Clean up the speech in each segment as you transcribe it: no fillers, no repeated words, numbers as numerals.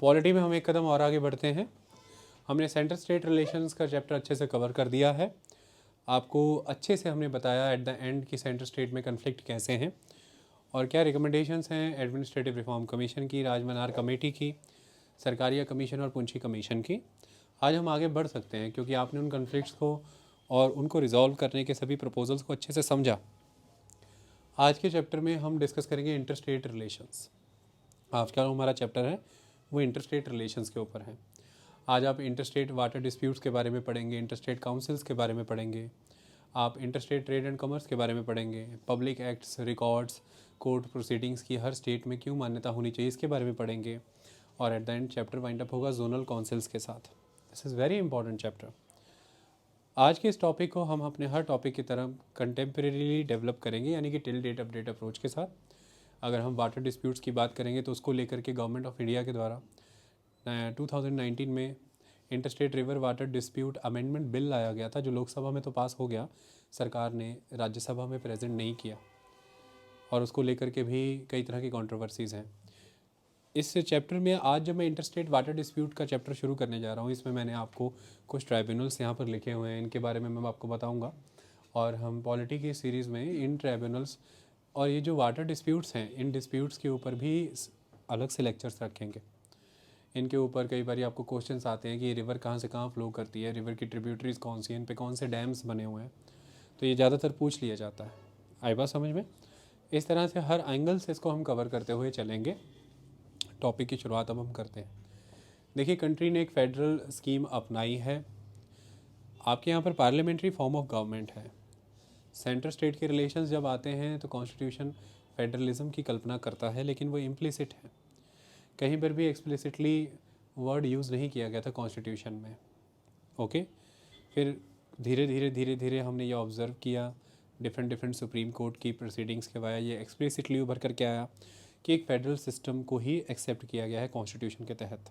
Polity में हम एक कदम और आगे बढ़ते हैं। हमने सेंटर स्टेट रिलेशंस का चैप्टर अच्छे से कवर कर दिया है। आपको अच्छे से हमने बताया एट द एंड कि सेंटर स्टेट में कन्फ्लिक्ट कैसे हैं और क्या रिकमेंडेशंस हैं एडमिनिस्ट्रेटिव रिफॉर्म कमीशन की, राजमनार कमेटी की, सरकारिया कमीशन और पुंछी कमीशन की। आज हम आगे बढ़ सकते हैं क्योंकि आपने उन कन्फ्लिक्ट्स को और उनको रिजॉल्व करने के सभी प्रपोजल्स को अच्छे से समझा। आज के चैप्टर में हम डिस्कस करेंगे इंटर स्टेट रिलेशंस। आज का हमारा चैप्टर है वो इंटर स्टेट रिलेशंस के ऊपर है। आज आप इंटर स्टेट वाटर डिस्प्यूट्स के बारे में पढ़ेंगे, इंटर स्टेट काउंसिल्स के बारे में पढ़ेंगे, आप inter state trade and commerce के बारे में पढ़ेंगे, public acts, records, court proceedings की हर स्टेट में क्यों मान्यता होनी चाहिए इसके बारे में पढ़ेंगे और at the end chapter wind up होगा जोनल काउंसिल्स के साथ। This is very important chapter. आज के इस टॉपिक को हम अपने हर टॉपिक की तरह कंटेम्प्रेरीली डेवलप करेंगे, यानी कि टिल डेट अपडेट अप्रोच के साथ। अगर हम वाटर डिस्प्यूट्स की बात करेंगे तो उसको लेकर के गवर्नमेंट ऑफ इंडिया के द्वारा 2019 में inter state river water dispute amendment bill लाया गया था, जो लोकसभा में तो पास हो गया, सरकार ने राज्यसभा में प्रेजेंट नहीं किया और उसको लेकर के भी कई तरह की कंट्रोवर्सीज़ हैं। इस चैप्टर में आज जब मैं इंटर स्टेट वाटर डिस्प्यूट का चैप्टर शुरू करने जा रहा हूँ, इसमें मैंने आपको कुछ ट्राइब्यूनल्स यहाँ पर लिखे हुए हैं, इनके बारे में मैं आपको बताऊँगा। और हम पॉलिटी की सीरीज़ में इन ट्राइब्यूनल्स और ये जो वाटर डिस्प्यूट्स हैं, इन डिस्प्यूट्स के ऊपर भी अलग से लेक्चर्स रखेंगे। इनके ऊपर कई बार आपको क्वेश्चंस आते हैं कि ये रिवर कहाँ से कहाँ फ्लो करती है, रिवर की ट्रिब्यूटरीज कौन सी हैं, इन पे कौन से डैम्स बने हुए हैं, तो ये ज़्यादातर पूछ लिया जाता है। आई बात समझ में? इस तरह से हर एंगल से इसको हम कवर करते हुए चलेंगे। टॉपिक की शुरुआत अब हम करते हैं। देखिए, कंट्री ने एक फेडरल स्कीम अपनाई है। आपके यहाँ पर पार्लियामेंट्री फॉर्म ऑफ गवर्नमेंट है। सेंटर स्टेट के रिलेशंस जब आते हैं तो कॉन्स्टिट्यूशन फेडरलिज्म की कल्पना करता है, लेकिन वो इम्प्लिसिट है। कहीं पर भी एक्सप्लिसिटली वर्ड यूज़ नहीं किया गया था कॉन्स्टिट्यूशन में। ओके, फिर धीरे धीरे हमने ये ऑब्ज़र्व किया डिफरेंट सुप्रीम कोर्ट की प्रोसीडिंग्स के वाया ये एक्सप्लिसिटली उभर करके आया कि एक फेडरल सिस्टम को ही एक्सेप्ट किया गया है कॉन्स्टिट्यूशन के तहत।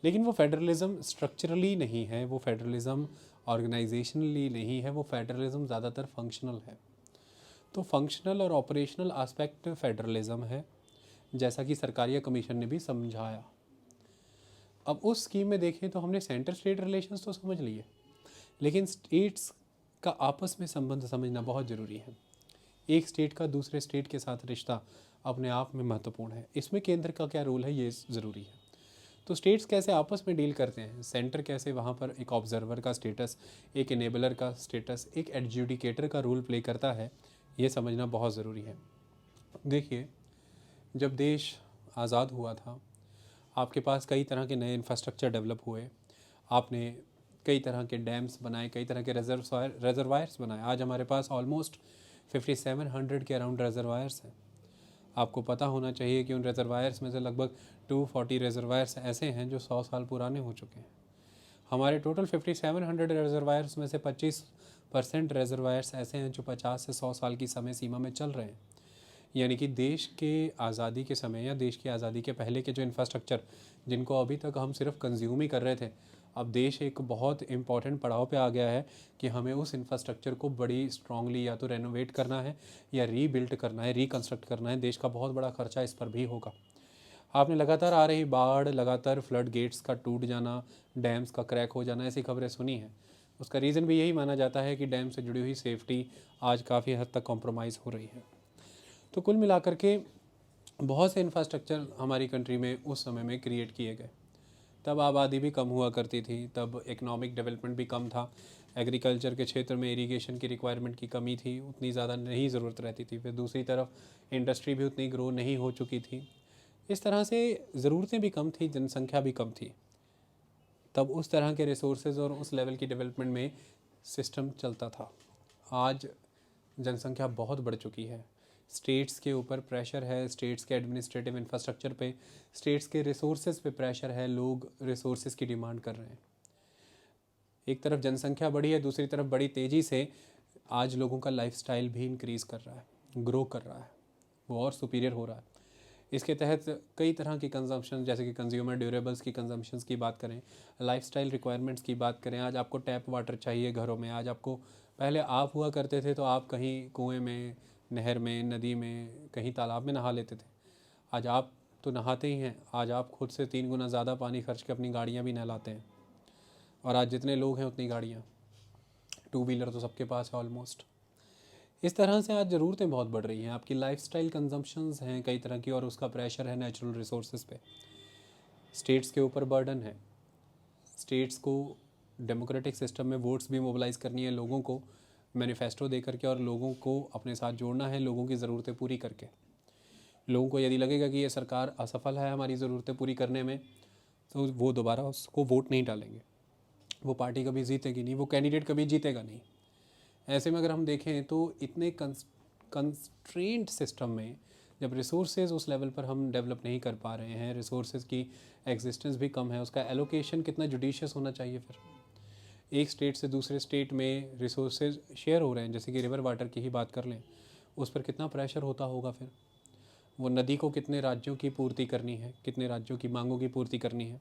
लेकिन वो फेडरलिज्म स्ट्रक्चरली नहीं है, वो फेडरलिज्म ऑर्गेनाइजेशनली नहीं है, वो फेडरलिज्म ज़्यादातर फंक्शनल है। तो फंक्शनल और ऑपरेशनल एस्पेक्ट फेडरलिज्म है, जैसा कि सरकारिया कमीशन ने भी समझाया। अब उस स्कीम में देखें तो हमने सेंटर स्टेट रिलेशंस तो समझ लिए, लेकिन स्टेट्स का आपस में संबंध समझना बहुत ज़रूरी है। एक स्टेट का दूसरे स्टेट के साथ रिश्ता अपने आप में महत्वपूर्ण है। इसमें केंद्र का क्या रोल है ये ज़रूरी है। तो स्टेट्स कैसे आपस में डील करते हैं, सेंटर कैसे वहाँ पर एक ऑब्जर्वर का स्टेटस, एक इनेबलर का स्टेटस, एक एडजुडिकेटर का रोल प्ले करता है, ये समझना बहुत ज़रूरी है। देखिए, जब देश आज़ाद हुआ था, आपके पास कई तरह के नए इंफ्रास्ट्रक्चर डेवलप हुए। आपने कई तरह के डैम्स बनाए, कई तरह के रिजर्वायर्स बनाए। आज हमारे पास ऑलमोस्ट 5700 के अराउंड रिजर्वायर्स हैं। आपको पता होना चाहिए कि उन रिजर्वायर्स में से लगभग 240 रिजर्वायर्स ऐसे हैं जो 100 साल पुराने हो चुके हैं। हमारे टोटल 5700 रिजर्वायर्स में से 25% रिजर्वायर्स ऐसे हैं जो 50 से 100 साल की समय सीमा में चल रहे हैं। यानी कि देश के आज़ादी के समय या देश की आज़ादी के पहले के जो इंफ्रास्ट्रक्चर जिनको अभी तक हम सिर्फ कंज्यूम ही कर रहे थे, अब देश एक बहुत इम्पॉर्टेंट पड़ाव पे आ गया है कि हमें उस इंफ्रास्ट्रक्चर को बड़ी स्ट्रांगली या तो रेनोवेट करना है या रीबिल्ड करना है, रिकन्स्ट्रक्ट करना है। देश का बहुत बड़ा खर्चा इस पर भी होगा। आपने लगातार आ रही बाढ़, लगातार फ्लड गेट्स का टूट जाना, डैम्स का क्रैक हो जाना, ऐसी खबरें सुनी हैं। उसका रीज़न भी यही माना जाता है कि डैम से जुड़ी हुई सेफ्टी आज काफ़ी हद तक कॉम्प्रोमाइज़ हो रही है। तो कुल मिलाकर के बहुत से इंफ्रास्ट्रक्चर हमारी कंट्री में उस समय में क्रिएट किए गए। तब आबादी भी कम हुआ करती थी, तब इकोनॉमिक डेवलपमेंट भी कम था, एग्रीकल्चर के क्षेत्र में इरिगेशन की रिक्वायरमेंट की कमी थी, उतनी ज़्यादा नहीं ज़रूरत रहती थी। फिर दूसरी तरफ इंडस्ट्री भी उतनी ग्रो नहीं हो चुकी थी। इस तरह से ज़रूरतें भी कम थी, जनसंख्या भी कम थी। तब उस तरह के रिसोर्सेज और उस लेवल की डेवलपमेंट में सिस्टम चलता था। आज जनसंख्या बहुत बढ़ चुकी है, स्टेट्स के ऊपर प्रेशर है, स्टेट्स के एडमिनिस्ट्रेटिव इंफ्रास्ट्रक्चर पे, स्टेट्स के रिसोर्सेज पे प्रेशर है, लोग रिसोर्सेज की डिमांड कर रहे हैं। एक तरफ जनसंख्या बढ़ी है, दूसरी तरफ बड़ी तेज़ी से आज लोगों का लाइफस्टाइल भी इंक्रीज़ कर रहा है, ग्रो कर रहा है, वो और सुपीरियर हो रहा है। इसके तहत कई तरह की कंजम्पशन, जैसे कि कंज्यूमर ड्यूरेबल्स की कंजम्पशंस की बात करें, लाइफस्टाइल रिक्वायरमेंट्स की बात करें। आज आपको टैप वाटर चाहिए घरों में। आज आपको, पहले आप हुआ करते थे तो आप कहीं कुएं में, नहर में, नदी में, कहीं तालाब में नहा लेते थे। आज आप तो नहाते ही हैं। आज आप खुद से 3 गुना ज़्यादा पानी खर्च के अपनी गाड़ियाँ भी नहलाते हैं, और आज जितने लोग हैं उतनी गाड़ियाँ, 2 व्हीलर तो सबके पास है ऑलमोस्ट। इस तरह से आज ज़रूरतें बहुत बढ़ रही हैं, आपकी लाइफस्टाइल कंजम्पशंस हैं कई तरह की, और उसका प्रेशर है नेचुरल रिसोर्सेज पे। स्टेट्स के ऊपर बर्डन है, स्टेट्स को डेमोक्रेटिक सिस्टम में वोट्स भी मोबिलाइज़ करनी है, लोगों को मैनिफेस्टो दे करके, और लोगों को अपने साथ जोड़ना है, लोगों की ज़रूरतें पूरी करके। लोगों को यदि लगेगा कि ये सरकार असफल है हमारी ज़रूरतें पूरी करने में, तो वो दोबारा उसको वोट नहीं डालेंगे, वो पार्टी कभी जीतेगी नहीं, वो कैंडिडेट कभी जीतेगा नहीं। ऐसे में अगर हम देखें तो इतने कंस्ट्रेंट सिस्टम में जब रिसोर्सेज उस लेवल पर हम डेवलप नहीं कर पा रहे हैं, रिसोर्सेज की एग्जिस्टेंस भी कम है, उसका एलोकेशन कितना जुडिशियस होना चाहिए। फिर एक स्टेट से दूसरे स्टेट में रिसोर्सेज शेयर हो रहे हैं, जैसे कि रिवर वाटर की ही बात कर लें, उस पर कितना प्रेशर होता होगा। फिर वो नदी को कितने राज्यों की पूर्ति करनी है, कितने राज्यों की मांगों की पूर्ति करनी है।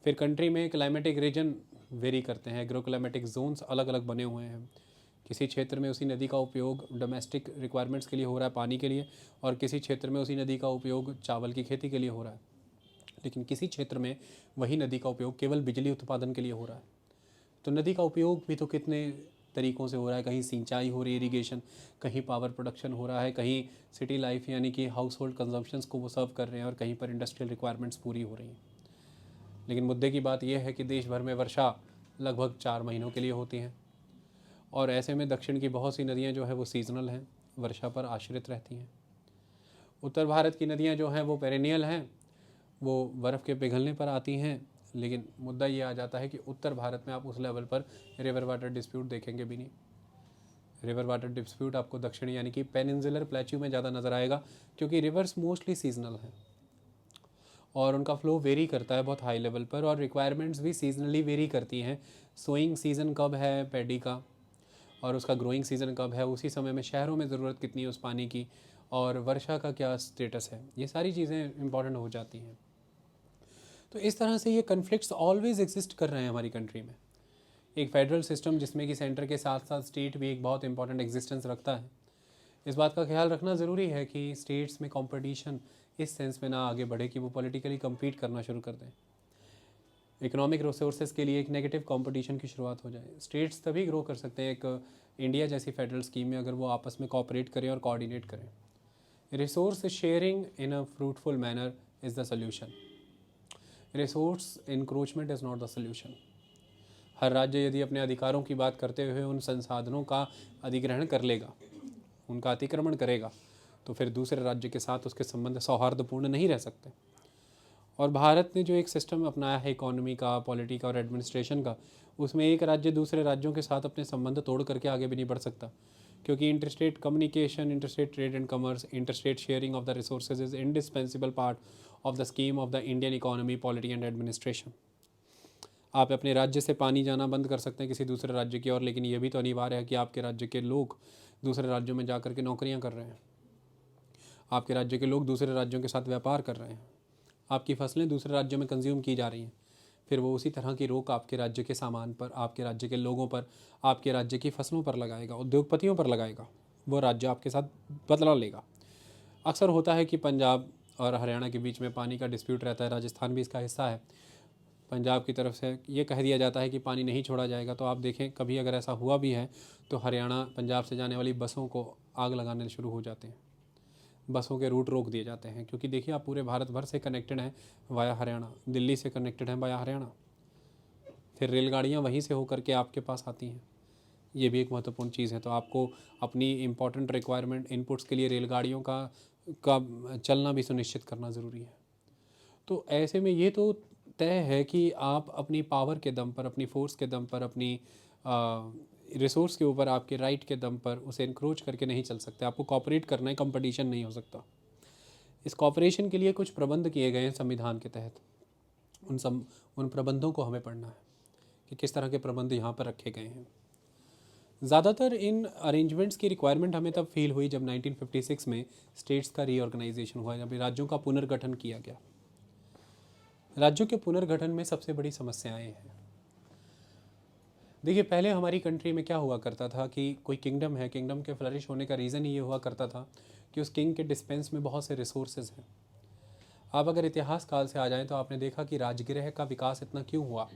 फिर कंट्री में क्लाइमेटिक रीजन वेरी करते हैं, एग्रो क्लाइमेटिक जोन्स अलग अलग बने हुए हैं। किसी क्षेत्र में उसी नदी का उपयोग डोमेस्टिक रिक्वायरमेंट्स के लिए हो रहा है, पानी के लिए, और किसी क्षेत्र में उसी नदी का उपयोग चावल की खेती के लिए हो रहा है। लेकिन किसी क्षेत्र में वही नदी का उपयोग केवल बिजली उत्पादन के लिए हो रहा है। तो नदी का उपयोग भी तो कितने तरीक़ों से हो रहा है, कहीं सिंचाई हो रही है, इरीगेशन, कहीं पावर प्रोडक्शन हो रहा है, कहीं सिटी लाइफ यानी कि हाउस होल्ड कंजम्पशंस को वो सर्व कर रहे हैं, और कहीं पर इंडस्ट्रियल रिक्वायरमेंट्स पूरी हो रही हैं। लेकिन मुद्दे की बात यह है कि देश भर में वर्षा लगभग 4 महीनों के लिए होती हैं, और ऐसे में दक्षिण की बहुत सी नदियाँ जो है वो सीजनल हैं, वर्षा पर आश्रित रहती हैं। उत्तर भारत की नदियाँ जो हैं वो पेरेनियल हैं, वो बर्फ़ के पिघलने पर आती हैं। लेकिन मुद्दा ये आ जाता है कि उत्तर भारत में आप उस लेवल पर रिवर वाटर डिस्प्यूट देखेंगे भी नहीं। रिवर वाटर डिस्प्यूट आपको दक्षिण यानी कि पेनिनसुलर प्लेट्यू में ज़्यादा नज़र आएगा, क्योंकि रिवर्स मोस्टली सीजनल हैं और उनका फ्लो वेरी करता है बहुत हाई लेवल पर, और रिक्वायरमेंट्स भी सीजनली वेरी करती हैं। सोइंग सीज़न कब है पैडी का, और उसका ग्रोइंग सीज़न कब है, उसी समय में शहरों में ज़रूरत कितनी है उस पानी की, और वर्षा का क्या स्टेटस है, ये सारी चीज़ें इंपॉर्टेंट हो जाती हैं। तो इस तरह से ये कन्फ्लिक्ट्स ऑलवेज एग्जिस्ट कर रहे हैं हमारी कंट्री में। एक फेडरल सिस्टम जिसमें कि सेंटर के साथ साथ स्टेट भी एक बहुत इंपॉर्टेंट एग्जिस्टेंस रखता है। इस बात का ख्याल रखना ज़रूरी है कि स्टेट्स में कंपटीशन इस सेंस में ना आगे बढ़े कि वो पॉलिटिकली कम्पीट करना शुरू कर दें। इकोनॉमिक रिसोर्सेज के लिए एक नेगेटिव कंपटीशन की शुरुआत हो जाए। स्टेट्स तभी ग्रो कर सकते हैं एक इंडिया जैसी फेडरल स्कीम में, अगर वो आपस में कोऑपरेट करें और कोऑर्डिनेट करें। Resource sharing in a fruitful manner is the solution, resource encroachment is not the solution. हर राज्य यदि अपने अधिकारों की बात करते हुए उन संसाधनों का अधिग्रहण कर लेगा, उनका अतिक्रमण करेगा, तो फिर दूसरे राज्य के साथ उसके संबंध सौहार्दपूर्ण नहीं रह सकते। और भारत ने जो एक सिस्टम अपनाया है इकोनॉमी का, पॉलिटी का और एडमिनिस्ट्रेशन का, उसमें एक राज्य दूसरे राज्यों के साथ अपने संबंध तोड़ करके आगे भी नहीं बढ़ सकता, क्योंकि interstate communication, interstate trade and commerce, interstate sharing of the resources is indispensable part of the scheme of the Indian economy, polity and administration. आप अपने राज्य से पानी जाना बंद कर सकते हैं किसी दूसरे राज्य की ओर, लेकिन यह भी तो अनिवार्य है कि आपके राज्य के लोग दूसरे राज्यों में जा कर के नौकरियां कर रहे हैं, आपके राज्य के लोग दूसरे राज्यों के साथ व्यापार कर रहे हैं, आपकी फसलें दूसरे राज्यों में कंज्यूम की जा रही हैं। फिर वो उसी तरह की रोक आपके राज्य के सामान पर, आपके राज्य के लोगों पर, आपके राज्य की फसलों पर लगाएगा, उद्योगपतियों पर लगाएगा। वो राज्य आपके साथ बदला लेगा। अक्सर होता है कि पंजाब और हरियाणा के बीच में पानी का डिस्प्यूट रहता है, राजस्थान भी इसका हिस्सा है। पंजाब की तरफ से ये कह दिया जाता है कि पानी नहीं छोड़ा जाएगा, तो आप देखें कभी अगर ऐसा हुआ भी है तो हरियाणा पंजाब से जाने वाली बसों को आग लगाने शुरू हो जाते हैं, बसों के रूट रोक दिए जाते हैं, क्योंकि देखिए आप पूरे भारत भर से कनेक्टेड हैं वाया हरियाणा, दिल्ली से कनेक्टेड हैं वाया हरियाणा, फिर रेलगाड़ियाँ वहीं से होकर के आपके पास आती हैं। ये भी एक महत्वपूर्ण चीज़ है। तो आपको अपनी इम्पॉर्टेंट रिक्वायरमेंट इनपुट्स के लिए रेलगाड़ियों का चलना भी सुनिश्चित करना ज़रूरी है। तो ऐसे में ये तो तय है कि आप अपनी पावर के दम पर, अपनी फोर्स के दम पर, अपनी रिसोर्स के ऊपर, आपके राइट के दम पर उसे इंक्रोच करके नहीं चल सकते। आपको कॉपरेट करना है, कंपटीशन नहीं हो सकता। इस कॉपरेशन के लिए कुछ प्रबंध किए गए हैं संविधान के तहत। उन प्रबंधों को हमें पढ़ना है कि किस तरह के प्रबंध यहाँ पर रखे गए हैं। ज़्यादातर इन अरेंजमेंट्स की रिक्वायरमेंट हमें तब फील हुई जब 1956 में स्टेट्स का रीऑर्गेनाइजेशन हुआ, जब राज्यों का पुनर्गठन किया गया। राज्यों के पुनर्गठन में सबसे बड़ी समस्याएं हैं। देखिए पहले हमारी कंट्री में क्या हुआ करता था कि कोई किंगडम है, किंगडम के फ्लरिश होने का रीज़न ये हुआ करता था कि उस किंग के डिस्पेंस में बहुत से रिसोर्सेज हैं। आप अगर इतिहास काल से आ जाएं तो आपने देखा कि राजगृह का विकास इतना क्यों हुआ,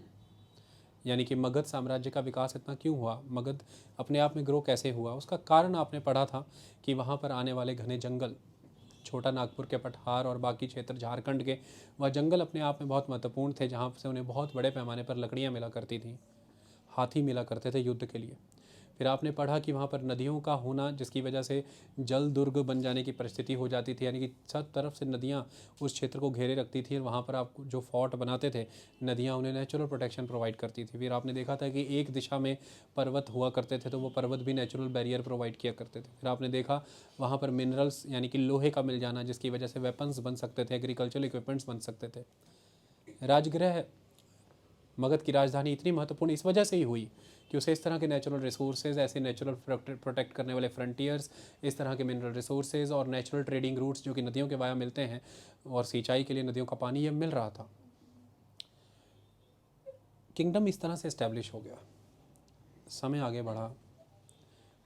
यानी कि मगध साम्राज्य का विकास इतना क्यों हुआ, मगध अपने आप में ग्रो कैसे हुआ। उसका कारण आपने पढ़ा था कि वहाँ पर आने वाले घने जंगल, छोटा नागपुर के पठार और बाकी क्षेत्र झारखंड के, वह जंगल अपने आप में बहुत महत्वपूर्ण थे, जहाँ से उन्हें बहुत बड़े पैमाने पर लकड़ियाँ मिला करती थी, हाथी मिला करते थे युद्ध के लिए। फिर आपने पढ़ा कि वहाँ पर नदियों का होना, जिसकी वजह से जल दुर्ग बन जाने की परिस्थिति हो जाती थी, यानी कि सब तरफ से नदियाँ उस क्षेत्र को घेरे रखती थी और वहाँ पर आप जो फोर्ट बनाते थे, नदियाँ उन्हें नेचुरल प्रोटेक्शन प्रोवाइड करती थी। फिर आपने देखा था कि एक दिशा में पर्वत हुआ करते थे तो वो पर्वत भी नेचुरल बैरियर प्रोवाइड किया करते थे। फिर आपने देखा वहाँ पर मिनरल्स यानी कि लोहे का मिल जाना, जिसकी वजह से वेपन्स बन सकते थे, एग्रीकल्चरल इक्विपमेंट्स बन सकते थे। राजगृह मगध की राजधानी इतनी महत्वपूर्ण इस वजह से ही हुई कि उसे इस तरह के नेचुरल रिसोर्सेज, ऐसे नेचुरल प्रोटेक्ट करने वाले फ्रंटियर्स, इस तरह के मिनरल रिसोर्सेज और नेचुरल ट्रेडिंग रूट्स जो कि नदियों के वाया मिलते हैं और सिंचाई के लिए नदियों का पानी ये मिल रहा था। किंगडम इस तरह से इस्टेब्लिश हो गया। समय आगे बढ़ा,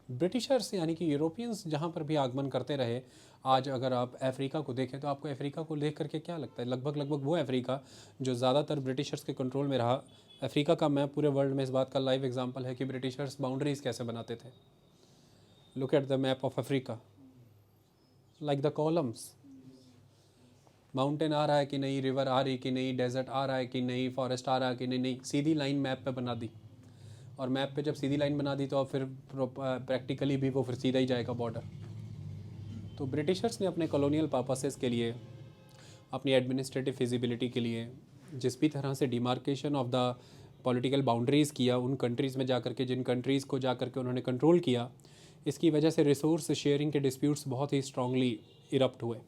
ब्रिटिशर्स यानी कि यूरोपियंस जहाँ पर भी आगमन करते रहे। आज अगर आप अफ्रीका को देखें तो आपको अफ्रीका को देख करके क्या लगता है, लगभग वो अफ्रीका जो ज़्यादातर ब्रिटिशर्स के कंट्रोल में रहा। अफ्रीका का मैप पूरे वर्ल्ड में इस बात का लाइव एग्जांपल है कि ब्रिटिशर्स बाउंड्रीज कैसे बनाते थे। Look at the map of Africa, like the columns. Mountain आ रहा है कि नहीं, रिवर आ रही कि नहीं, डेजर्ट आ रहा है कि नहीं, फॉरेस्ट आ रहा है कि नहीं, सीधी लाइन मैप पे बना दी। और मैप पे जब सीधी लाइन बना दी तो अब फिर प्रैक्टिकली भी वो फिर सीधा ही जाएगा बॉर्डर। तो ब्रिटिशर्स ने अपने कॉलोनियल पर्पसेस के लिए, अपनी एडमिनिस्ट्रेटिव फिजिबिलिटी के लिए जिस भी तरह से demarcation of the political boundaries किया उन कंट्रीज़ में जाकर के, जिन कंट्रीज़ को जाकर के उन्होंने कंट्रोल किया, इसकी वजह से रिसोर्स शेयरिंग के डिस्प्यूट्स बहुत ही स्ट्रांगली इरप्ट हुए।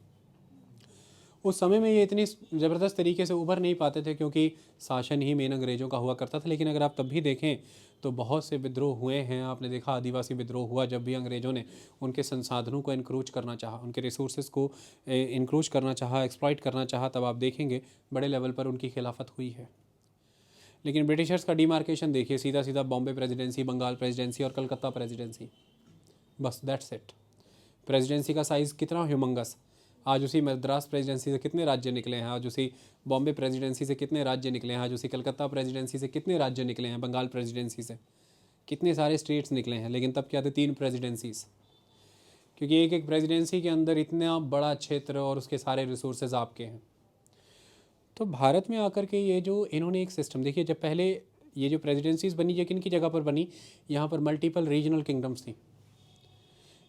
उस समय में ये इतनी ज़बरदस्त तरीके से उभर नहीं पाते थे क्योंकि शासन ही मेन अंग्रेज़ों का हुआ करता था। लेकिन अगर आप तब भी देखें तो बहुत से विद्रोह हुए हैं। आपने देखा आदिवासी विद्रोह हुआ जब भी अंग्रेज़ों ने उनके संसाधनों को इनक्रोच करना चाहा, उनके रिसोर्सेज को इनक्रोच करना चाहा, एक्सप्लॉइट करना चाहा, तब आप देखेंगे बड़े लेवल पर उनकी खिलाफत हुई है। लेकिन ब्रिटिशर्स का डिमार्केशन देखिए, सीधा सीधा बॉम्बे प्रेसिडेंसी, बंगाल प्रेसिडेंसी और कलकत्ता प्रेसिडेंसी, बस दैट्स इट। प्रेसिडेंसी का साइज़ कितना ह्यूमंगस। आज उसी मद्रास प्रेसिडेंसी से कितने राज्य निकले हैं, आज उसी बॉम्बे प्रेसिडेंसी से कितने राज्य निकले हैं, आज उसी कलकत्ता प्रेसिडेंसी से कितने राज्य निकले हैं, बंगाल प्रेसिडेंसी से कितने सारे स्टेट्स निकले हैं। लेकिन तब क्या थे, 3 प्रेसिडेंसीज, क्योंकि एक एक प्रेसिडेंसी के अंदर इतना बड़ा क्षेत्र और उसके सारे रिसोर्सेज आपके हैं। तो भारत में आकर के ये जो इन्होंने एक सिस्टम देखिए, जब पहले ये जो प्रेसिडेंसीज बनी, ये किन की जगह पर बनी, यहाँ पर मल्टीपल रीजनल किंगडम्स थी।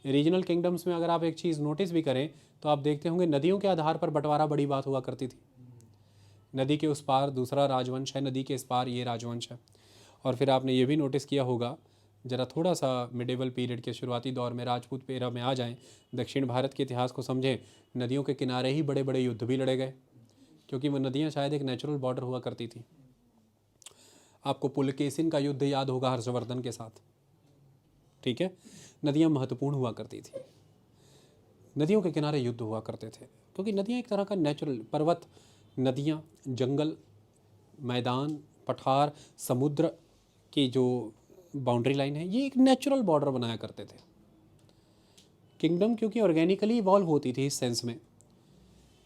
रीजनल किंगडम्स में अगर आप एक चीज़ नोटिस भी करें तो आप देखते होंगे नदियों के आधार पर बंटवारा बड़ी बात हुआ करती थी। नदी के उस पार दूसरा राजवंश है, नदी के इस पार ये राजवंश है। और फिर आपने ये भी नोटिस किया होगा, ज़रा थोड़ा सा मिडेवल पीरियड के शुरुआती दौर में, राजपूत एरा में आ जाएं, दक्षिण भारत के इतिहास को समझें, नदियों के किनारे ही बड़े बड़े युद्ध भी लड़े गए, क्योंकि वो नदियाँ शायद एक नेचुरल बॉर्डर हुआ करती थी। आपको पुलकेशिन का युद्ध याद होगा हर्षवर्धन के साथ, ठीक है। नदियाँ महत्वपूर्ण हुआ करती थी, नदियों के किनारे युद्ध हुआ करते थे, क्योंकि नदियाँ एक तरह का नेचुरल, पर्वत, नदियाँ, जंगल, मैदान, पठार, समुद्र की जो बाउंड्री लाइन है, ये एक नेचुरल बॉर्डर बनाया करते थे। किंगडम क्योंकि ऑर्गेनिकली इवॉल्व होती थी इस सेंस में,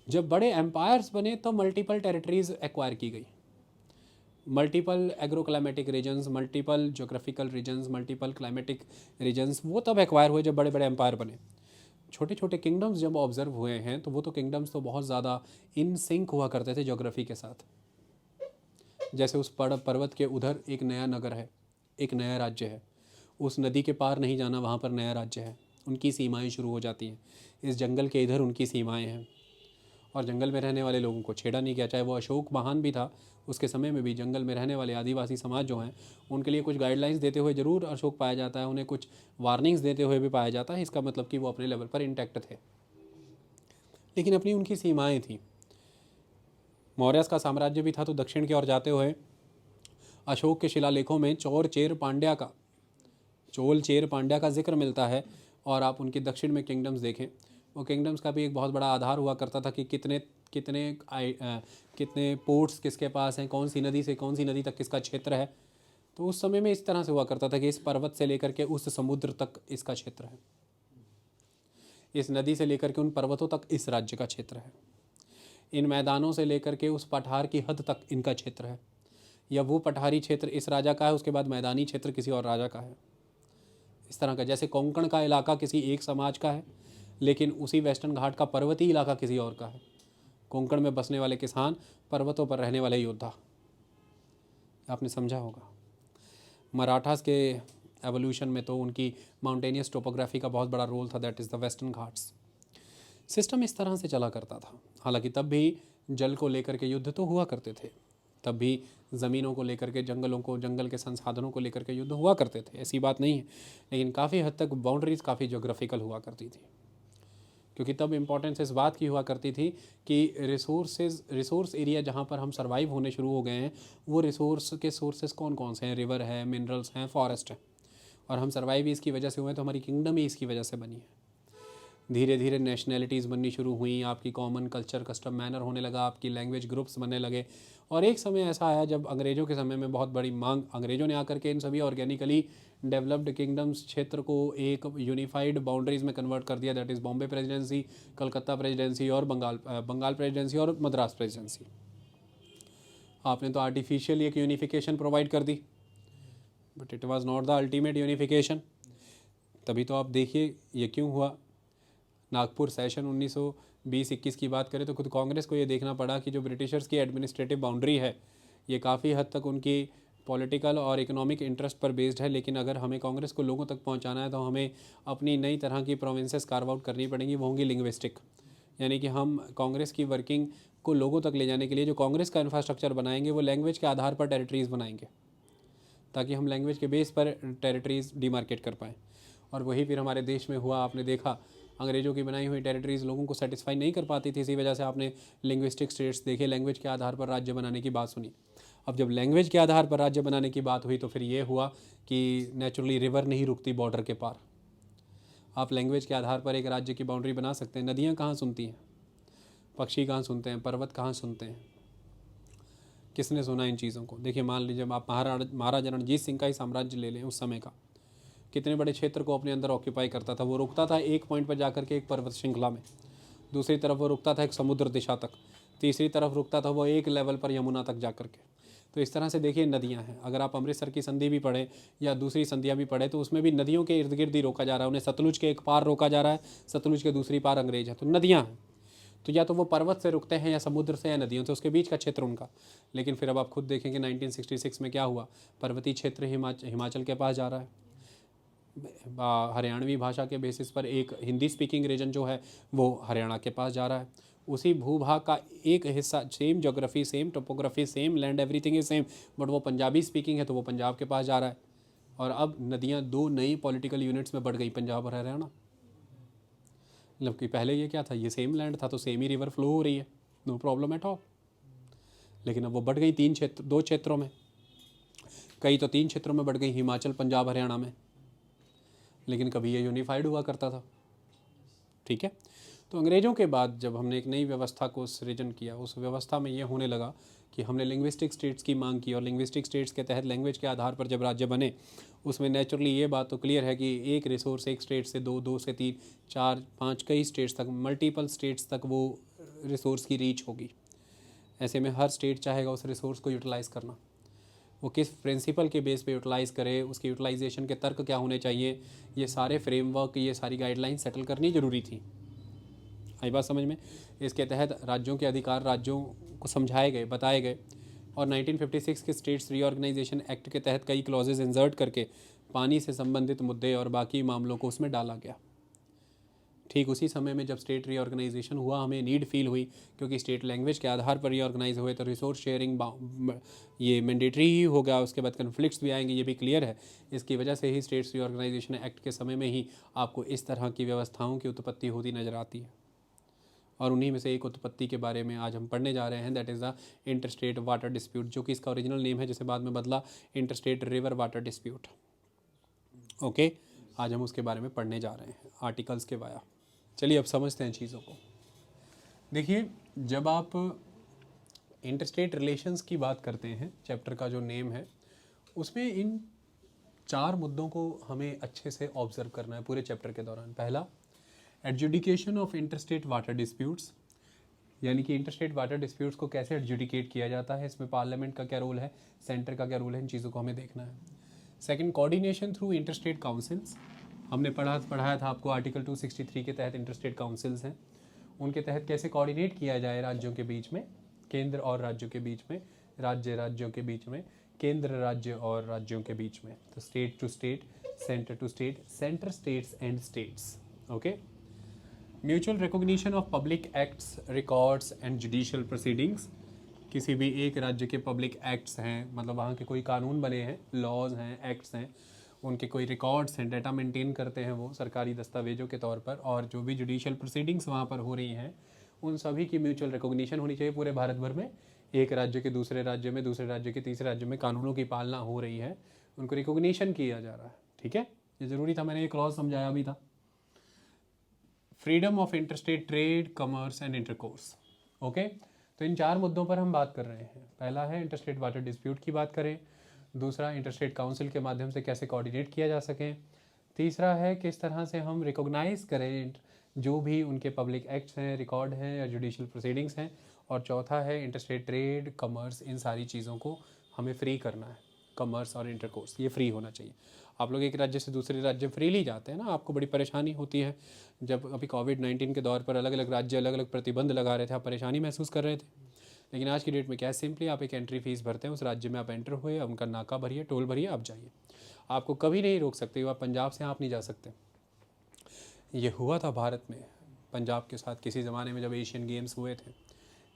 जब बड़े एम्पायर्स बने तो मल्टीपल टेरिटरीज एक्वायर की गई, multiple agro climatic regions, multiple geographical regions, multiple climatic regions, वो तब एक्वायर हुए जब बड़े बड़े एम्पायर बने। छोटे छोटे किंगडम्स जब ऑब्जर्व हुए हैं तो वो तो किंगडम्स तो बहुत ज़्यादा इन सिंक हुआ करते थे ज्योग्राफी के साथ। जैसे उस पर्वत के उधर एक नया नगर है, एक नया राज्य है, उस नदी के पार नहीं जाना, वहाँ पर नया राज्य है, उनकी सीमाएं शुरू हो जाती हैं। इस जंगल के इधर उनकी सीमाएं हैं और जंगल में रहने वाले लोगों को छेड़ा नहीं गया। चाहे वो अशोक महान भी था, उसके समय में भी जंगल में रहने वाले आदिवासी समाज जो हैं उनके लिए कुछ गाइडलाइंस देते हुए ज़रूर अशोक पाया जाता है, उन्हें कुछ वार्निंग्स देते हुए भी पाया जाता है। इसका मतलब कि वो अपने लेवल पर इंटैक्ट थे, लेकिन अपनी उनकी सीमाएँ थीं। मौर्य का साम्राज्य भी था, तो दक्षिण की ओर जाते हुए अशोक के शिलालेखों में चोल चेर पांड्या का जिक्र मिलता है। और आप उनके दक्षिण में किंगडम्स देखें, वो किंगडम्स का भी एक बहुत बड़ा आधार हुआ करता था कि कितने पोर्ट्स किसके पास हैं, कौन सी नदी से कौन सी नदी तक किसका क्षेत्र है। तो उस समय में इस तरह से हुआ करता था कि इस पर्वत से लेकर के उस समुद्र तक इसका क्षेत्र है, इस नदी से लेकर के उन पर्वतों तक इस राज्य का क्षेत्र है। इन मैदानों से लेकर के उस पठार की हद तक इनका क्षेत्र है, या वो पठारी क्षेत्र इस राजा का है, उसके बाद मैदानी क्षेत्र किसी और राजा का है। इस तरह का, जैसे कोंकण का इलाका किसी एक समाज का है, लेकिन उसी वेस्टर्न घाट का पर्वतीय इलाका किसी और का है। कोंकण में बसने वाले किसान, पर्वतों पर रहने वाले योद्धा। आपने समझा होगा। मराठास के एवोल्यूशन में तो उनकी माउंटेनियस टोपोग्राफी का बहुत बड़ा रोल था, that is the western Ghats. System इस तरह से चला करता था। हालांकि तब भी जल को लेकर के युद्ध तो हुआ करते थे, तब भी ज़मीनों को लेकर के, जंगलों को, जंगल के संसाधनों को लेकर के युद्ध हुआ करते थे, ऐसी बात नहीं है। लेकिन काफ़ी हद तक बाउंड्रीज़ काफ़ी जोग्राफिकल हुआ करती थी, क्योंकि तब इम्पोर्टेंस इस बात की हुआ करती थी कि रिसोर्स एरिया जहाँ पर हम सर्वाइव होने शुरू हो गए हैं, वो रिसोर्स के सोर्सेज कौन कौन से हैं? रिवर है, मिनरल्स हैं, फॉरेस्ट है। और हम सर्वाइव ही इसकी वजह से हुए हैं, तो हमारी किंगडम ही इसकी वजह से बनी है। धीरे धीरे नेशनैलिटीज़ बननी शुरू हुई, आपकी कॉमन कल्चर, कस्टम, मैनर होने लगा, आपकी लैंग्वेज ग्रुप्स बनने लगे। और एक समय ऐसा आया जब अंग्रेज़ों के समय में बहुत बड़ी मांग, अंग्रेज़ों ने आकर के इन सभी ऑर्गेनिकली डेवलप्ड किंगडम्स क्षेत्र को एक यूनिफाइड बाउंड्रीज़ में कन्वर्ट कर दिया, that is Bombay presidency, Calcutta presidency और बंगाल प्रेसिडेंसी और मद्रास प्रेसिडेंसी। आपने तो आर्टिफिशियल एक यूनिफिकेशन प्रोवाइड कर दी, but it was not the ultimate unification. तभी तो आप देखिए ये क्यों हुआ। नागपुर सेशन 1920-21 की बात करें तो खुद कांग्रेस को ये देखना पड़ा कि जो ब्रिटिशर्स की एडमिनिस्ट्रेटिव बाउंड्री है, ये काफ़ी हद तक उनकी पॉलिटिकल और इकोनॉमिक इंटरेस्ट पर बेस्ड है, लेकिन अगर हमें कांग्रेस को लोगों तक पहुंचाना है तो हमें अपनी नई तरह की प्रोविंसेस कार्व आउट करनी पड़ेंगी। वो होंगी लिंग्विस्टिक, यानी कि हम कांग्रेस की वर्किंग को लोगों तक ले जाने के लिए जो कांग्रेस का इंफ्रास्ट्रक्चर बनाएंगे वो लैंग्वेज के आधार पर टेरिटरीज़ बनाएंगे, ताकि हम लैंग्वेज के बेस पर टेरिटरीज़ डिमार्केट कर पाएँ। और वही फिर हमारे देश में हुआ। आपने देखा अंग्रेज़ों की बनाई हुई टेरिटरीज़ लोगों को सेटिस्फाई नहीं कर पाती थी, इसी वजह से आपने लिंग्विस्टिक स्टेट्स देखे, लैंग्वेज के आधार पर राज्य बनाने की बात सुनी। अब जब लैंग्वेज के आधार पर राज्य बनाने की बात हुई तो फिर ये हुआ कि नेचुरली रिवर नहीं रुकती बॉर्डर के पार। आप लैंग्वेज के आधार पर एक राज्य की बाउंड्री बना सकते हैं। नदियाँ कहाँ सुनती हैं, पक्षी कहाँ सुनते हैं, पर्वत कहाँ सुनते हैं? किसने सुना इन चीज़ों को? देखिए, मान लीजिए आप महाराजा रणजीत सिंह का ही साम्राज्य ले लें, उस समय का कितने बड़े क्षेत्र को अपने अंदर ऑक्यूपाई करता था। वो रुकता था एक पॉइंट पर जाकर के एक पर्वत श्रृंखला में, दूसरी तरफ वो रुकता था एक समुद्र दिशा तक, तीसरी तरफ रुकता था वो एक लेवल पर यमुना तक जाकर के। तो इस तरह से देखिए नदियाँ हैं। अगर आप अमृतसर की संधि भी पढ़ें या दूसरी संधियाँ भी पढ़ें तो उसमें भी नदियों के इर्द गिर्द ही रोका जा रहा है। उन्हें सतलुज के एक पार रोका जा रहा है, सतलुज के दूसरी पार अंग्रेज है। तो नदियाँ हैं, तो या तो वो पर्वत से रुकते हैं या समुद्र से या नदियों से, उसके बीच का क्षेत्र उनका। लेकिन फिर अब आप खुद देखेंगे 1966 में क्या हुआ, पर्वतीय क्षेत्र हिमाचल के पास जा रहा है। हरियाणवी भाषा के बेसिस पर एक हिंदी स्पीकिंग रीजन जो है वो हरियाणा के पास जा रहा है। उसी भूभाग का एक हिस्सा, same geography, same topography, same land, everything is same, but वो पंजाबी स्पीकिंग है तो वो पंजाब के पास जा रहा है। और अब नदियाँ दो नई पॉलिटिकल यूनिट्स में बढ़ गई, पंजाब और हरियाणा। मतलब कि पहले ये क्या था, ये सेम लैंड था तो सेम ही रिवर फ्लो हो रही है, नो प्रॉब्लम एट ऑल। लेकिन अब वो बढ़ गई दो क्षेत्रों में, कई तो 3 क्षेत्रों में बढ़ गई, हिमाचल, पंजाब, हरियाणा में। लेकिन कभी ये यूनिफाइड हुआ करता था। ठीक है, तो अंग्रेज़ों के बाद जब हमने एक नई व्यवस्था को सृजन किया, उस व्यवस्था में ये होने लगा कि हमने लिंग्विस्टिक स्टेट्स की मांग की, और लिंग्विस्टिक स्टेट्स के तहत लैंग्वेज के आधार पर जब राज्य बने, उसमें नेचुरली ये बात तो क्लियर है कि एक रिसोर्स एक स्टेट से दो से 3, 4, 5 कई स्टेट्स तक, मल्टीपल स्टेट्स तक वो रिसोर्स की रीच होगी। ऐसे में हर स्टेट चाहेगा उस रिसोर्स को यूटिलाइज़ करना। वो किस प्रिंसिपल के बेस पे यूटिलाइज़ करे, उसके यूटिलाइजेशन के तर्क क्या होने चाहिए, ये सारे फ्रेमवर्क, ये सारी गाइडलाइन सेटल करनी ज़रूरी थी। आई बात समझ में? इसके तहत राज्यों के अधिकार राज्यों को समझाए गए, बताए गए, और 1956 के स्टेट्स रीऑर्गेनाइजेशन एक्ट के तहत कई क्लॉजेज इंसर्ट करके पानी से संबंधित मुद्दे और बाकी मामलों को उसमें डाला गया। ठीक उसी समय में जब स्टेट रीऑर्गेनाइजेशन हुआ, हमें नीड फील हुई, क्योंकि स्टेट लैंग्वेज के आधार पर रीऑर्गेनाइज हुए तो रिसोर्स शेयरिंग ये मैंडेटरी ही हो गया। उसके बाद कन्फ्लिक्ट्स भी आएंगे, ये भी क्लियर है। इसकी वजह से ही स्टेट्स रीऑर्गेनाइजेशन एक्ट के समय में ही आपको इस तरह की व्यवस्थाओं की उत्पत्ति होती नज़र आती है। और उन्हीं में से एक उत्पत्ति के बारे में आज हम पढ़ने जा रहे हैं, that is the interstate water dispute, जो कि इसका ओरिजिनल नेम है जिसे बाद में बदला interstate river water dispute. Okay, आज हम उसके बारे में पढ़ने जा रहे हैं आर्टिकल्स के वाया। चलिए अब समझते हैं चीज़ों को। देखिए, जब आप इंटरस्टेट रिलेशंस की बात करते हैं, चैप्टर का जो नेम है, उसमें इन 4 मुद्दों को हमें अच्छे से ऑब्जर्व करना है पूरे चैप्टर के दौरान। पहला, adjudication of interstate water disputes, यानी कि इंटरस्टेट वाटर डिस्प्यूट्स को कैसे एडजुडिकेट किया जाता है, इसमें पार्लियामेंट का क्या रोल है, सेंटर का क्या रोल है, इन चीज़ों को हमें देखना है। Second, coordination through interstate councils. हमने पढ़ाया था आपको आर्टिकल 263 के तहत इंटरस्टेट काउंसिल्स हैं, उनके तहत कैसे कोऑर्डिनेट किया जाए राज्यों के बीच में, केंद्र और राज्यों के बीच में, राज्यों के बीच में, केंद्र राज्य और राज्यों के बीच में, तो state to state, centre to state, centre states and states. Okay. Mutual recognition of public acts, records and judicial proceedings. किसी भी एक राज्य के पब्लिक एक्ट्स हैं, मतलब वहाँ के कोई कानून बने हैं, लॉज हैं, एक्ट्स हैं, उनके कोई रिकॉर्ड्स हैं, डाटा मेंटेन करते हैं वो सरकारी दस्तावेजों के तौर पर, और जो भी जुडिशियल प्रोसीडिंग्स वहाँ पर हो रही हैं उन सभी की म्यूचुअल रिकॉग्निशन होनी चाहिए पूरे भारत भर में। एक राज्य के दूसरे राज्य में, दूसरे राज्य के तीसरे राज्य में कानूनों की पालना हो रही है, उनको रिकॉग्निशन किया जा रहा है। ठीक है, ये ज़रूरी था, मैंने ये क्लॉज समझाया भी था। Freedom of interstate trade, commerce and intercourse. Okay, तो इन 4 मुद्दों पर हम बात कर रहे हैं। पहला है इंटरस्टेट वाटर डिस्प्यूट की बात करें, दूसरा इंटरस्टेट काउंसिल के माध्यम से कैसे कोऑर्डिनेट किया जा सके, तीसरा है किस तरह से हम रिकॉग्नाइज करें जो भी उनके पब्लिक एक्ट्स हैं, रिकॉर्ड हैं या जुडिशियल प्रोसीडिंग्स हैं, और चौथा है इंटरस्टेट ट्रेड, कमर्स, इन सारी चीज़ों को हमें फ्री करना है। कमर्स और इंटरकोर्स ये फ्री होना चाहिए। आप लोग एक राज्य से दूसरे राज्य फ्रीली जाते हैं ना, आपको बड़ी परेशानी होती है। जब अभी कोविड-19 के दौर पर अलग अलग राज्य अलग अलग प्रतिबंध लगा रहे थे, आप परेशानी महसूस कर रहे थे, लेकिन आज की डेट में क्या है, सिंपली आप एक एंट्री फीस भरते हैं, उस राज्य में आप एंटर हुए, उनका नाका भरिए, टोल भरिए, आप जाइए। आपको कभी नहीं रोक सकते, आप पंजाब से आप नहीं जा सकते। ये हुआ था भारत में पंजाब के साथ किसी ज़माने में, जब एशियन गेम्स हुए थे,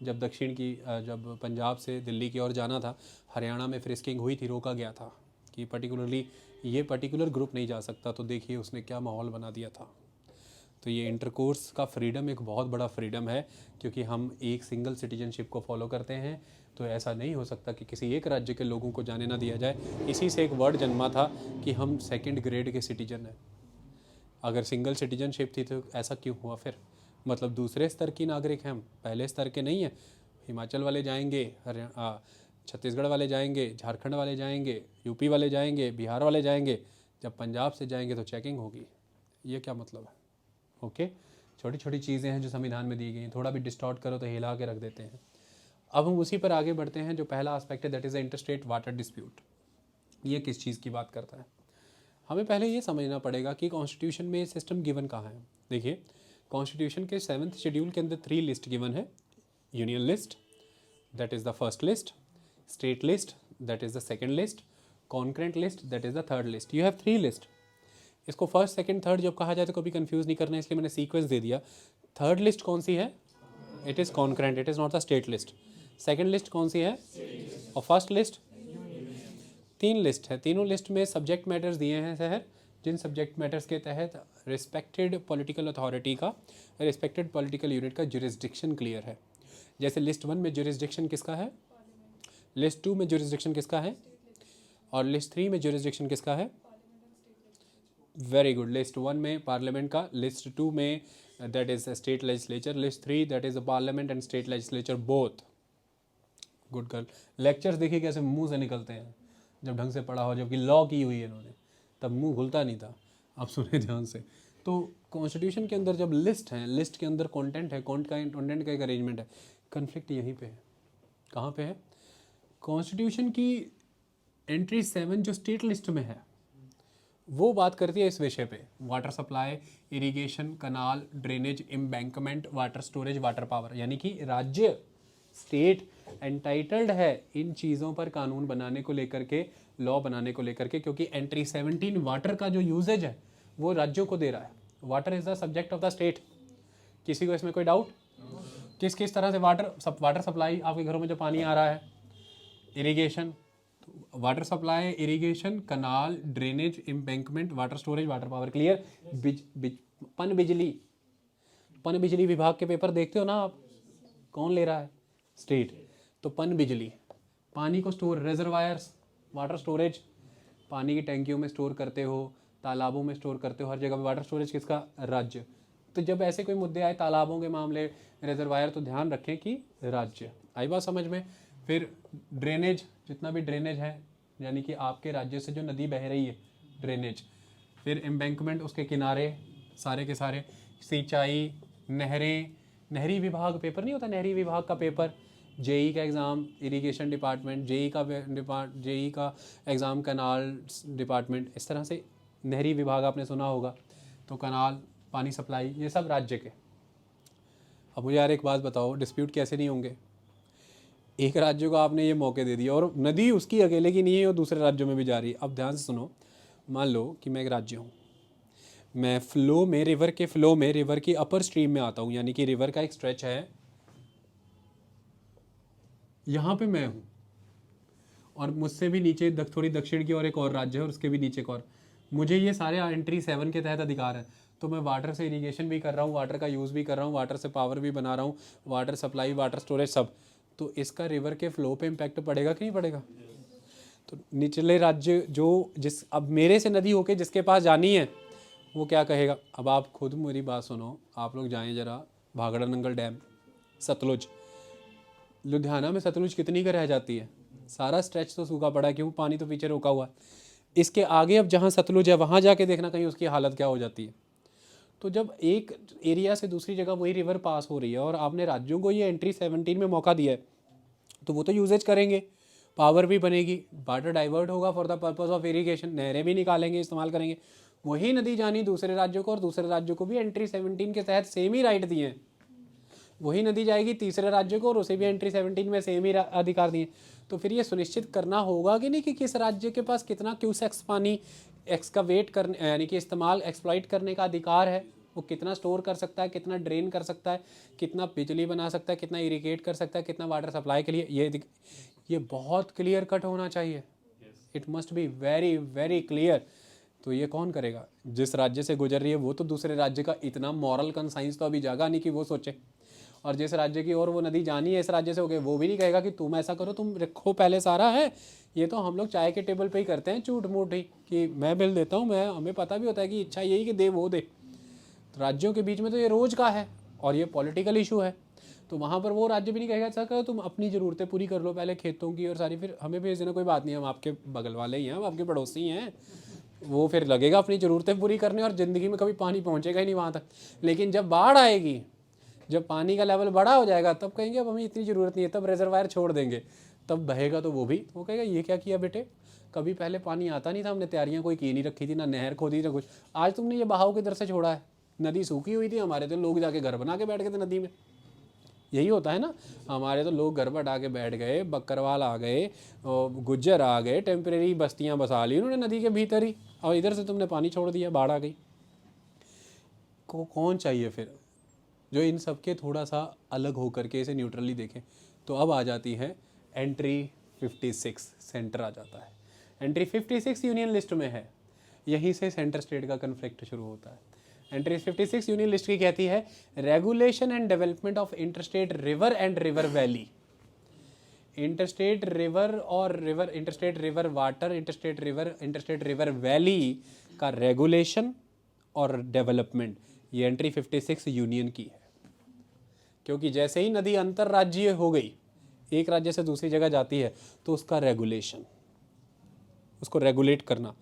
जब जब पंजाब से दिल्ली की ओर जाना था, हरियाणा में फ्रिस्किंग हुई थी, रोका गया था कि ये पर्टिकुलर ग्रुप नहीं जा सकता, तो देखिए उसने क्या माहौल बना दिया था। तो ये इंटरकोर्स का फ्रीडम एक बहुत बड़ा फ्रीडम है, क्योंकि हम एक सिंगल सिटीजनशिप को फॉलो करते हैं, तो ऐसा नहीं हो सकता कि किसी एक राज्य के लोगों को जाने ना दिया जाए। इसी से एक वर्ड जन्मा था कि हम 2nd ग्रेड के सिटीजन हैं। अगर सिंगल सिटीजनशिप थी तो ऐसा क्यों हुआ फिर, मतलब दूसरे स्तर की नागरिक हैं हम, पहले स्तर के नहीं हैं। हिमाचल वाले जाएंगे, छत्तीसगढ़ वाले जाएंगे, झारखंड वाले जाएंगे, यूपी वाले जाएंगे, बिहार वाले जाएंगे, जब पंजाब से जाएंगे तो चेकिंग होगी। ये क्या मतलब है? ओके, छोटी छोटी चीज़ें हैं जो संविधान में दी गई हैं, थोड़ा भी डिस्टॉर्ट करो तो हिला के रख देते हैं। अब हम उसी पर आगे बढ़ते हैं। जो पहला एस्पेक्ट है that is the interstate water dispute. ये किस चीज़ की बात करता है? हमें पहले ये समझना पड़ेगा कि कॉन्स्टिट्यूशन में सिस्टम गिवन कहाँ है। देखिए, कॉन्स्टिट्यूशन के 7th शेड्यूल के अंदर 3 लिस्ट गिवन है। Union list that is the first list, state list that is the second list, concurrent list that is the third list. You have 3 list. इसको first, second, third जब कहा जाए तो कभी confuse नहीं करना है, इसलिए मैंने सीक्वेंस दे दिया। थर्ड लिस्ट कौन सी है? It is concurrent, it is not the state list. Second list कौन सी है? और फर्स्ट लिस्ट? 3 लिस्ट है। तीनों लिस्ट में सब्जेक्ट मैटर्स दिए हैं शहर, जिन सब्जेक्ट मैटर्स के तहत रिस्पेक्टेड पॉलिटिकल अथॉरिटी का, रिस्पेक्टेड पॉलिटिकल यूनिट का जुरिस्डिक्शन क्लियर है। जैसे लिस्ट 1 में जुरिस्डिक्शन किसका है, लिस्ट 2 में जुरिस्डिक्शन किसका है, और लिस्ट 3 में जुरिस्डिक्शन किसका है? Very good. लिस्ट 1 में पार्लियामेंट का, लिस्ट 2 में that is state legislature, list 3 that is parliament and state legislature both. Good girl. Lectures देखिए कैसे मुंह से निकलते हैं जब ढंग से पढ़ा हो, जबकि लॉ की हुई है इन्होंने, तब मुंह खुलता नहीं था। आप सुने ध्यान से। तो कॉन्स्टिट्यूशन के अंदर जब लिस्ट है, लिस्ट के अंदर कंटेंट है, कंटेंट का एक अरेंजमेंट है, कन्फ्लिक्ट यहीं पे है। कहाँ पे है? कॉन्स्टिट्यूशन की एंट्री 7 जो स्टेट लिस्ट में है वो बात करती है इस विषय पे, water supply, irrigation, canal, drainage, embankment, water storage, water power. यानी कि राज्य, स्टेट एंटाइटल्ड है इन चीज़ों पर कानून बनाने को लेकर के, लॉ बनाने को लेकर के, क्योंकि एंट्री 17 वाटर का जो यूजेज है वो राज्यों को दे रहा है। Water is the subject of the state. किसी को इसमें कोई डाउट? किस किस तरह से वाटर सप्लाई, आपके घरों में जो पानी आ रहा है, irrigation, water supply, irrigation, canal, drainage, embankment, water storage, water power. Clear? पन बिजली विभाग के पेपर देखते हो ना आप, कौन ले रहा है? स्टेट। तो पन बिजली, पानी को स्टोर, रिजर्वायर्स, वाटर स्टोरेज, पानी की टैंकियों में स्टोर करते हो, तालाबों में स्टोर करते हो, हर जगह पे वाटर स्टोरेज किसका? राज्य। तो जब ऐसे कोई मुद्दे आए, तालाबों के मामले, रिजर्वायर, तो ध्यान रखें कि राज्य। आई बात समझ में? फिर ड्रेनेज, जितना भी ड्रेनेज है, यानी कि आपके राज्य से जो नदी बह रही है, ड्रेनेज। फिर एम्बैंकमेंट, उसके किनारे सारे के सारे, सिंचाई, नहरें, नहरी विभाग पेपर नहीं होता, नहरी विभाग का पेपर, जेई का एग्ज़ाम इरिगेशन डिपार्टमेंट, जेई का एग्ज़ाम कनाल डिपार्टमेंट, इस तरह से नहरी विभाग आपने सुना होगा। तो कनाल, पानी सप्लाई, ये सब राज्य के। अब मुझे यार एक बात बताओ, डिस्प्यूट कैसे नहीं होंगे? एक राज्य को आपने ये मौके दे दिया और नदी उसकी अकेले की नहीं है और दूसरे राज्यों में भी जा रही है। अब ध्यान से सुनो, मान लो कि मैं एक राज्य हूँ, मैं फ्लो में, रिवर के फ्लो में, रिवर की अपर स्ट्रीम में आता हूँ, यानी कि रिवर का एक स्ट्रेच है, यहाँ पे मैं हूँ और मुझसे भी नीचे थोड़ी दक्षिण की और एक और राज्य है और उसके भी नीचे एक और। मुझे ये सारे एंट्री 7 के तहत अधिकार है। तो मैं वाटर से इरिगेशन भी कर रहा हूँ, वाटर का यूज़ भी कर रहा हूँ, वाटर से पावर भी बना रहा हूँ, वाटर सप्लाई, वाटर स्टोरेज, सब। तो इसका रिवर के फ्लो पे इम्पैक्ट पड़ेगा कि नहीं पड़ेगा? तो निचले राज्य जो अब मेरे से नदी होके जिसके पास जानी है वो क्या कहेगा? अब आप खुद मेरी बात सुनो, आप लोग जाएं जरा भाखड़ा नंगल डैम, सतलुज, लुधियाना में सतलुज कितनी का रह जाती है? सारा स्ट्रेच तो सूखा पड़ा है, क्यों? पानी तो पीछे रोका हुआ है। इसके आगे अब जहाँ सतलुज है वहाँ जाके देखना कहीं उसकी हालत क्या हो जाती है। तो जब एक एरिया से दूसरी जगह वही रिवर पास हो रही है और आपने राज्यों को ये एंट्री 17 में मौका दिया है, तो वो तो यूजेज करेंगे, पावर भी बनेगी, वाटर डाइवर्ट होगा for the purpose of irrigation, नहरें भी निकालेंगे, इस्तेमाल करेंगे। वही नदी जानी दूसरे राज्यों को और दूसरे राज्यों को भी एंट्री 17 के तहत सेम ही राइट दिए हैं। वही नदी जाएगी तीसरे राज्य को और उसे भी एंट्री 17 में सेम ही अधिकार दिए। तो फिर ये सुनिश्चित करना होगा कि नहीं कि किस राज्य के पास कितना क्यूसेक्स पानी एक्सकावेट करने, यानी कि इस्तेमाल, एक्सप्लॉइट करने का अधिकार है, वो कितना स्टोर कर सकता है, कितना ड्रेन कर सकता है, कितना बिजली बना सकता है, कितना इरिगेट कर सकता है, कितना वाटर सप्लाई के लिए, ये बहुत क्लियर कट होना चाहिए। It must be very very clear. तो ये कौन करेगा? जिस राज्य से गुजर रही है वो तो दूसरे राज्य का इतना मॉरल कंसाइंस तो अभी जागा नहीं कि वो सोचे। और जिस राज्य की ओर वो नदी जानी है इस राज्य से हो गए, वो भी नहीं कहेगा कि तुम ऐसा करो, तुम रखो पहले सारा है। ये तो हम लोग चाय के टेबल पे ही करते हैं झूठ मूठ ही कि मैं बिल देता हूँ, मैं, हमें पता भी होता है कि इच्छा यही कि दे वो दे। तो राज्यों के बीच में तो ये रोज का है और ये पॉलिटिकल इशू है। तो वहाँ पर वो राज्य भी नहीं कहेगा ऐसा करो, तुम अपनी ज़रूरतें पूरी कर लो पहले खेतों की और सारी, फिर हमें भेज देना, कोई बात नहीं, हम आपके बगल वाले ही हैं, हम आपके पड़ोसी हैं। वो फिर लगेगा अपनी ज़रूरतें पूरी करने और ज़िंदगी में कभी पानी पहुँचेगा ही नहीं वहाँ तक। लेकिन जब बाढ़ आएगी, जब पानी का लेवल बड़ा हो जाएगा, तब कहेंगे अब हमें इतनी ज़रूरत नहीं है, तब रिजर्वायर छोड़ देंगे, तब बहेगा तो वो भी, वो कहेगा ये क्या किया बेटे, कभी पहले पानी आता नहीं था, हमने तैयारियां कोई की नहीं रखी थी, ना नहर खोदी ना कुछ, आज तुमने ये बहाव किधर से छोड़ा है? नदी सूखी हुई थी हमारे, तो लोग जाके घर बना के बैठ गए थे नदी में। यही होता है ना, हमारे तो लोग घर बटा के बैठ गए, बकरवाल आ गए, गुज्जर आ गए, टेम्परेरी बस्तियां बसा ली उन्होंने नदी के भीतर ही, और इधर से तुमने पानी छोड़ दिया, बाढ़ आ गई। कौन चाहिए फिर जो इन सब के थोड़ा सा अलग होकर के इसे न्यूट्रली देखें? तो अब आ जाती है एंट्री 56, सेंटर आ जाता है। एंट्री 56 यूनियन लिस्ट में है, यहीं से सेंटर स्टेट का कन्फ्लिक्ट शुरू होता है। एंट्री 56 यूनियन लिस्ट की कहती है regulation and development of interstate river and river valley. Interstate river और river, interstate river water, interstate river valley का रेगुलेशन और डेवलपमेंट, ये एंट्री 56 यूनियन की है। क्योंकि जैसे ही नदी अंतरराज्यीय हो गई, एक राज्य से दूसरी जगह जाती है, तो उसका रेगुलेशन, उसको रेगुलेट करना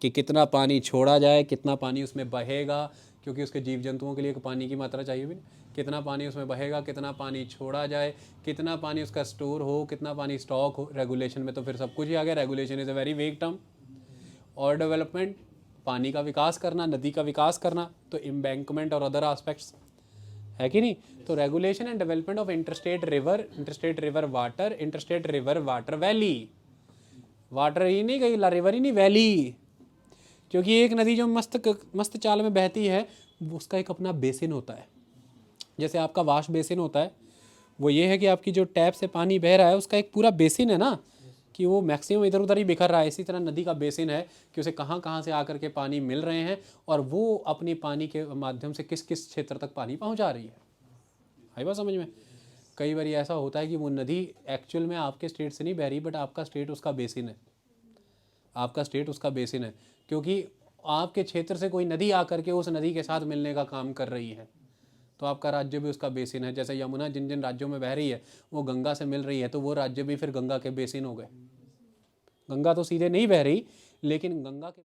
कि कितना पानी छोड़ा जाए, कितना पानी उसमें बहेगा, क्योंकि उसके जीव जंतुओं के लिए पानी की मात्रा चाहिए भी, कितना पानी उसमें बहेगा, कितना पानी छोड़ा जाए, कितना पानी उसका स्टोर हो, कितना पानी स्टॉक हो। रेगुलेशन में तो फिर सब कुछ ही आ गया, regulation is a very vague term. और डेवलपमेंट, पानी का विकास करना, नदी का विकास करना, तो एम्बैंकमेंट और अदर एस्पेक्ट्स है कि नहीं। तो regulation and development of interstate river water, interstate river water valley, water ही नहीं कही, रिवर ही नहीं, वैली, क्योंकि एक नदी जो मस्त चाल में बहती है उसका एक अपना बेसिन होता है। जैसे आपका वाश बेसिन होता है, वो ये है कि आपकी जो टैप से पानी बह रहा है उसका एक पूरा बेसिन है ना, कि वो मैक्सिमम इधर उधर ही बिखर रहा है। इसी तरह नदी का बेसिन है कि उसे कहाँ कहाँ से आकर के पानी मिल रहे हैं और वो अपनी पानी के माध्यम से किस किस क्षेत्र तक पानी पहुँचा रही है। आई बात समझ में? कई बार ऐसा होता है कि वो नदी एक्चुअल में आपके स्टेट से नहीं बह रही, बट आपका स्टेट उसका बेसिन है, आपका स्टेट उसका बेसिन है, क्योंकि आपके क्षेत्र से कोई नदी आकर के उस नदी के साथ मिलने का काम कर रही है, तो आपका राज्य भी उसका बेसिन है। जैसे यमुना जिन जिन राज्यों में बह रही है वो गंगा से मिल रही है, तो वो राज्य भी फिर गंगा के बेसिन हो गए। गंगा तो सीधे नहीं बह रही, लेकिन गंगा के